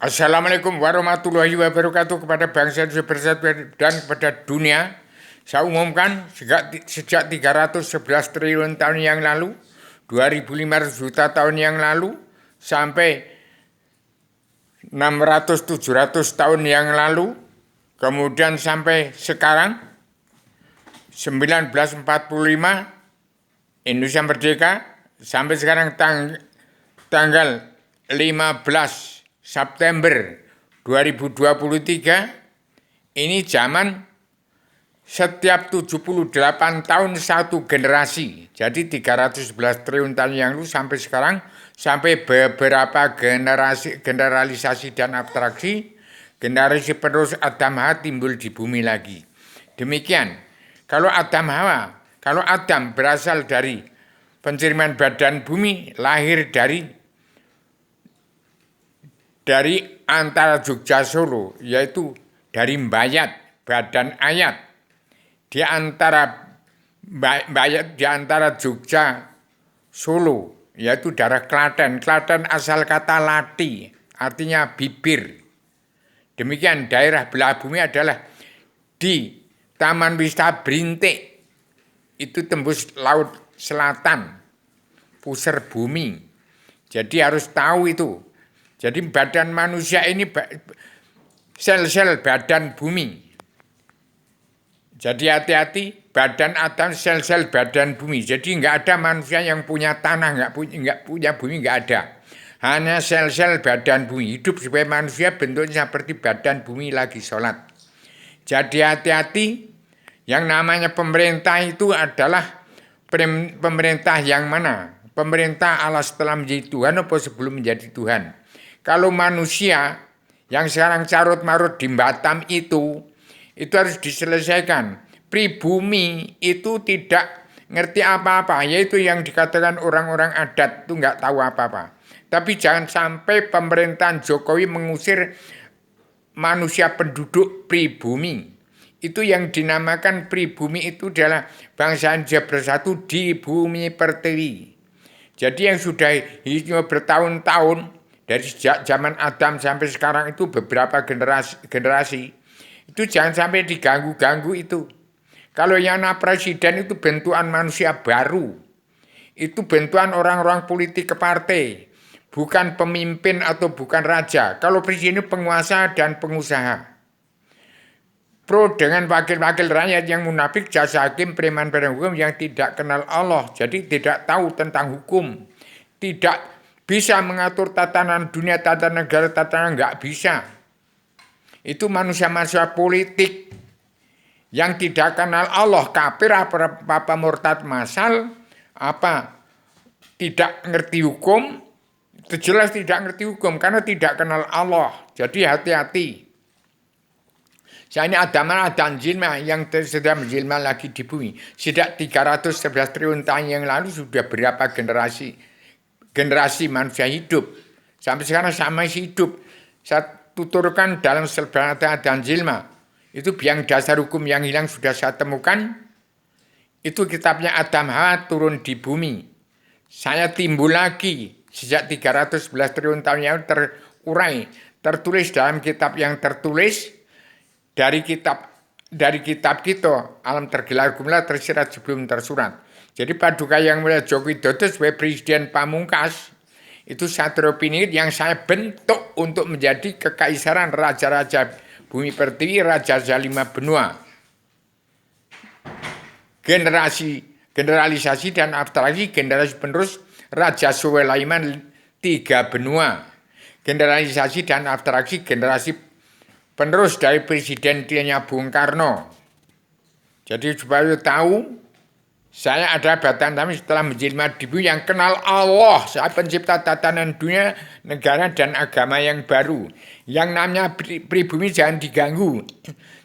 Assalamualaikum warahmatullahi wabarakatuh kepada bangsa Indonesia bersatu dan kepada dunia. Saya umumkan sejak 311 triliun tahun yang lalu, 2.500 juta tahun yang lalu, sampai 600-700 tahun yang lalu, kemudian sampai sekarang 1945 Indonesia merdeka, sampai sekarang tanggal 15 September 2023, ini zaman setiap 78 tahun satu generasi. Jadi 311 triliun tahun yang lalu sampai sekarang, sampai beberapa generalisasi dan abstraksi, generasi penerus Adam Hawa timbul di bumi lagi. Demikian, kalau Adam berasal dari penceriman badan bumi, lahir dari antara Jogja Solo, yaitu dari Mbayat, badan ayat. Di antara Mbayat, di antara Jogja Solo, yaitu daerah Klaten. Klaten asal kata lati, artinya bibir. Demikian daerah belah bumi adalah di Taman Wisata Brintik, itu tembus laut selatan, pusar bumi. Jadi harus tahu itu. Jadi badan manusia ini sel-sel badan bumi. Jadi hati-hati, badan Adam sel-sel badan bumi. Jadi nggak ada manusia yang punya tanah, nggak punya bumi, nggak ada. Hanya sel-sel badan bumi. Hidup supaya manusia bentuknya seperti badan bumi lagi sholat. Jadi hati-hati, yang namanya pemerintah itu adalah pemerintah yang mana? Pemerintah Allah setelah menjadi Tuhan atau sebelum menjadi Tuhan? Kalau manusia yang sekarang carut-marut di Batam itu harus diselesaikan. Pribumi itu tidak ngerti apa-apa, yaitu yang dikatakan orang-orang adat itu nggak tahu apa-apa. Tapi jangan sampai pemerintahan Jokowi mengusir manusia penduduk pribumi. Itu yang dinamakan pribumi itu adalah bangsa Indonesia bersatu di bumi pertiwi. Jadi yang sudah hidup bertahun-tahun, dari sejak zaman Adam sampai sekarang itu beberapa generasi itu jangan sampai diganggu-ganggu itu. Kalau yang presiden itu bentukan manusia baru, itu bentukan orang-orang politik ke partai, bukan pemimpin atau bukan raja. Kalau presiden itu penguasa dan pengusaha. Pro dengan wakil-wakil rakyat yang munafik, jasa hakim, preman hukum yang tidak kenal Allah, jadi tidak tahu tentang hukum, tidak bisa mengatur tatanan dunia, tatanan negara, tatanan nggak bisa. Itu manusia-manusia politik yang tidak kenal Allah, kafir apa murtad masal, apa tidak ngerti hukum, jelas tidak ngerti hukum karena tidak kenal Allah. Jadi hati-hati. Saya ini Adam Jilma yang sedang menjelma lagi di bumi. Sejak 311 triliun tahun yang lalu sudah berapa generasi manusia hidup. Sampai sekarang sama hidup. Saya tuturkan dalam Serbana dan Jilma. Itu biang dasar hukum yang hilang sudah saya temukan. Itu kitabnya Adam Hawa turun di bumi. Saya timbul lagi sejak 311 triliun tahun yang terurai. Tertulis dalam kitab yang tertulis. Dari kitab kita, alam tergelar gumlah tersirat sebelum tersurat. Jadi Paduka Yang Mulia Joko Widodo sebagai Presiden Pamungkas, itu Satrio Piningit yang saya bentuk untuk menjadi kekaisaran Raja-Raja Bumi Pertiwi, Raja-Raja 5 benua. Generalisasi dan abstraksi, generasi penerus Raja Sulaiman 3 benua. Generalisasi dan abstraksi, generasi penerus dari presiden-presidennya Bung Karno. Jadi supaya tahu, saya ada batan kami setelah menjelma di bumi yang kenal Allah, saya pencipta tatanan dunia, negara dan agama yang baru. Yang namanya pribumi jangan diganggu.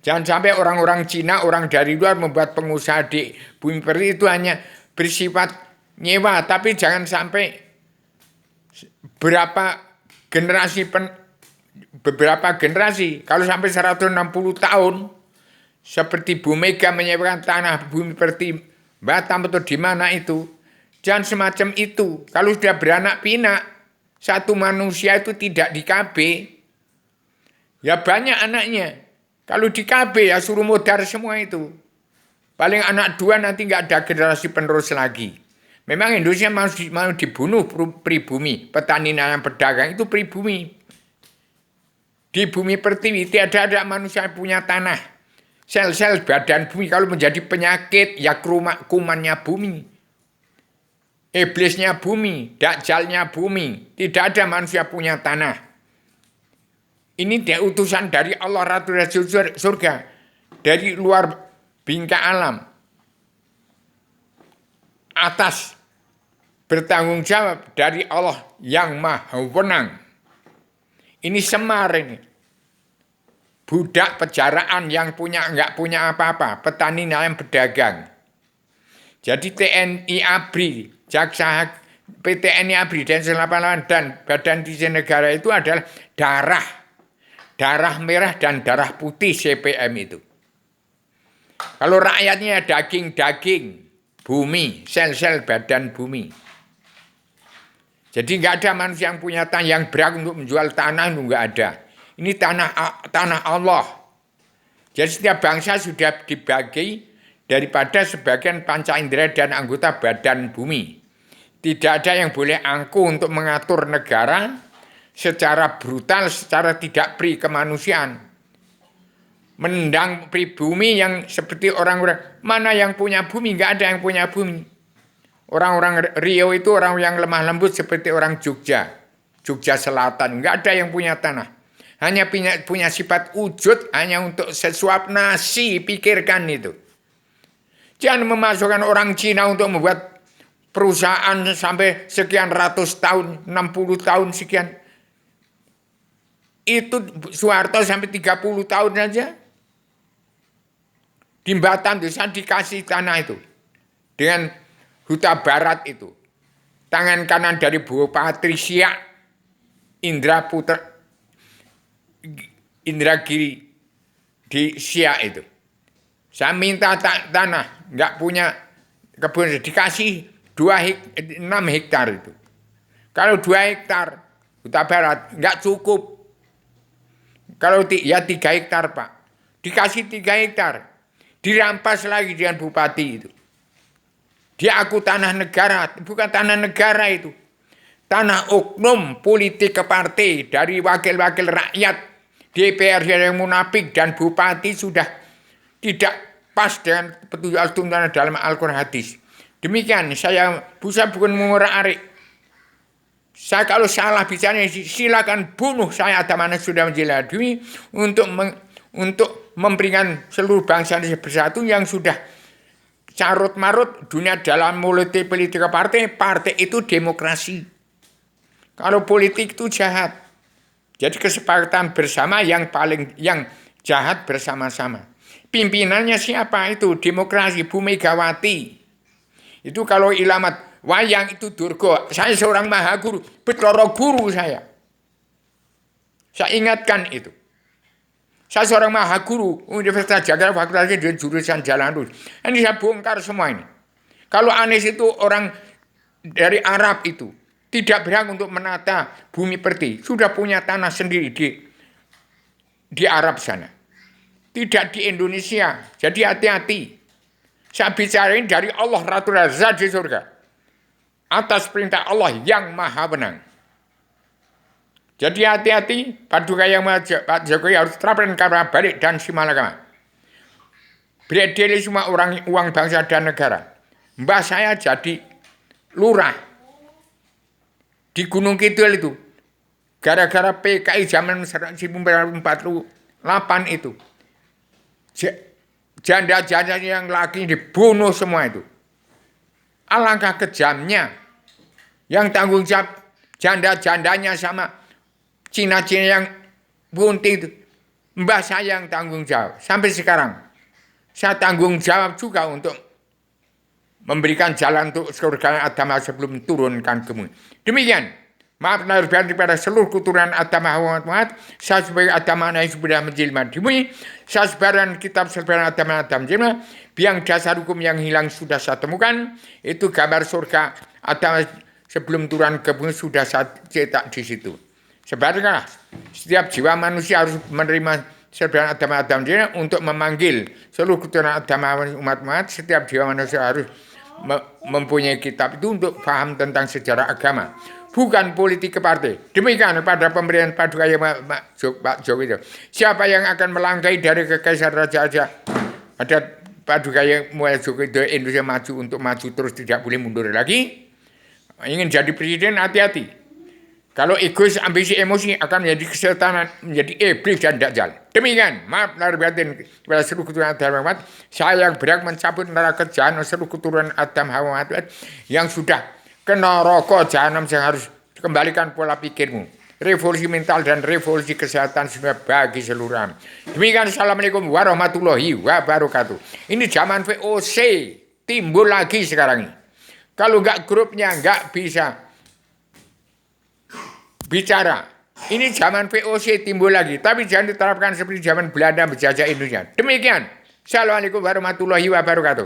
Jangan sampai orang-orang Cina, orang dari luar membuat pengusaha di bumi pertiwi itu hanya bersifat nyewa, tapi jangan sampai beberapa generasi, kalau sampai 160 tahun, seperti Bu Mega menyewakan tanah bumi pertiwi Batam atau di mana itu, jangan semacam itu. Kalau sudah beranak pinak, satu manusia itu tidak di KB, Ya banyak anaknya. Kalau di KB ya suruh modar semua itu. Paling anak 2 nanti nggak ada generasi penerus lagi. Memang Indonesia mau dibunuh pribumi. Petani dan pedagang itu pribumi. Di bumi pertiwi tidak ada manusia yang punya tanah. Sel-sel badan bumi kalau menjadi penyakit ya kumannya bumi. Iblisnya bumi, dakjalnya bumi. Tidak ada manusia punya tanah. Ini dia utusan dari Allah Ratu Rasul surga. Dari luar bingkai alam. Atas bertanggung jawab dari Allah yang maha wenang. Ini Semar ini. Budak pejaraan yang nggak punya apa-apa. Petani nelayan pedagang. Jadi TNI ABRI, Jaksa PTNI ABRI, Densus 88 dan Badan Intelijen Negara itu adalah darah merah dan darah putih CPM itu. Kalau rakyatnya daging-daging bumi, sel-sel badan bumi. Jadi nggak ada manusia yang punya tanah yang berhak untuk menjual tanah itu nggak ada. Ini tanah Allah. Jadi setiap bangsa sudah dibagi daripada sebagian panca indera dan anggota badan bumi. Tidak ada yang boleh angkuh untuk mengatur negara secara brutal, secara tidak pri kemanusiaan. Menendang pribumi yang seperti orang-orang, mana yang punya bumi, nggak ada yang punya bumi. Orang-orang Riau itu orang yang lemah lembut seperti orang Jogja Selatan, nggak ada yang punya tanah. Hanya punya sifat wujud, hanya untuk sesuap nasi, pikirkan itu. Jangan memasukkan orang Cina untuk membuat perusahaan sampai sekian ratus tahun, 60 tahun sekian. Itu Soeharto sampai 30 tahun saja. Di Batam desa dikasih tanah itu. Dengan Huta Barat itu. Tangan kanan dari Bupati Siak, Indragiri di Siak itu. Saya minta tanah, nggak punya kebun, dikasih 6 hektar itu. Kalau 2 hektar Huta Barat nggak cukup. Kalau ya 3 hektar Pak, dikasih 3 hektar, dirampas lagi dengan bupati itu. Dia aku tanah negara, bukan tanah negara itu. Tanah oknum politik ke partai dari wakil-wakil rakyat, DPR yang munafik dan bupati sudah tidak pas dengan petunjuk dalam Al-Quran hadis. Demikian saya bukan mengurak-arik. Saya kalau salah bicara silakan bunuh saya mana sudah menjelaskan untuk memberikan seluruh bangsa Indonesia bersatu yang sudah carut marut dunia dalam politik partai itu demokrasi. Kalau politik itu jahat. Jadi kesepakatan bersama yang jahat bersama-sama. Pimpinannya siapa itu? Demokrasi Bu Megawati. Itu kalau ilamat wayang itu Durga. Saya seorang maha guru, Betoro guru saya. Saya ingatkan itu. Saya seorang maha guru Universitas Jakarta Fakultas dengan jurusan Jalan Lurus. Ini saya bongkar semua ini. Kalau Anies itu orang dari Arab itu tidak berhak untuk menata bumi pertiwi. Sudah punya tanah sendiri di Arab sana. Tidak di Indonesia. Jadi hati-hati. Saya bicara ini dari Allah Ratu Razak di surga. Atas perintah Allah yang maha benang. Jadi hati-hati, Paduka yang Pak Jokowi harus terapkan kabar balik dan simalakama. Beredar semua uang bangsa dan negara. Mbah saya jadi lurah di Gunung Kidul itu. Gara-gara PKI zaman 1948 itu. Janda-janda yang laki dibunuh semua itu. Alangkah kejamnya. Yang tanggung jawab janda-jandanya sama Cina-Cina yang bunting itu. Mbah saya yang tanggung jawab. Sampai sekarang. Saya tanggung jawab juga untuk memberikan jalan untuk surga agama sebelum turunkan ke bumi. Demikian. Maaf lahir batin kepada seluruh keturunan agama Muhammad. Saya sebagai agama yang sudah menjelma di bumi. Saya sebaran kitab sebaran agama menjelma. Biang dasar hukum yang hilang sudah saya temukan. Itu gambar surga agama sebelum turun ke bumi sudah saya cetak di situ. Sebaliknya, setiap jiwa manusia harus menerima sebagian Adam dia untuk memanggil seluruh keturunan Adam umat-umat. Setiap jiwa manusia harus mempunyai kitab itu untuk paham tentang sejarah agama, bukan politik ke partai. Demikian pada pemberian Paduka Pak Jokowi itu. Siapa yang akan melangkahi dari kekaisaran raja-raja? Ada Paduka mulai Jokowi Indonesia maju untuk maju terus, tidak boleh mundur lagi. Ingin jadi presiden, hati-hati. Kalau egois, ambisi, emosi akan menjadi kesultanan, menjadi iblis dan dajjal. Demikian, maaf lahir batin kepada seluruh keturunan Adam Muhammad. Saya yang berhak mencabut neraka jahanam seluruh keturunan Adam Muhammad yang sudah ke neraka jahanam, yang harus kembalikan pola pikirmu. Revolusi mental dan revolusi kesehatan sudah bagi seluruh orang. Demikian, Assalamualaikum warahmatullahi wabarakatuh. Ini zaman VOC, timbul lagi sekarang ini. Kalau nggak grupnya nggak bisa bicara. Ini zaman VOC timbul lagi, tapi jangan diterapkan seperti zaman Belanda menjajah Indonesia. Demikian. Assalamualaikum warahmatullahi wabarakatuh.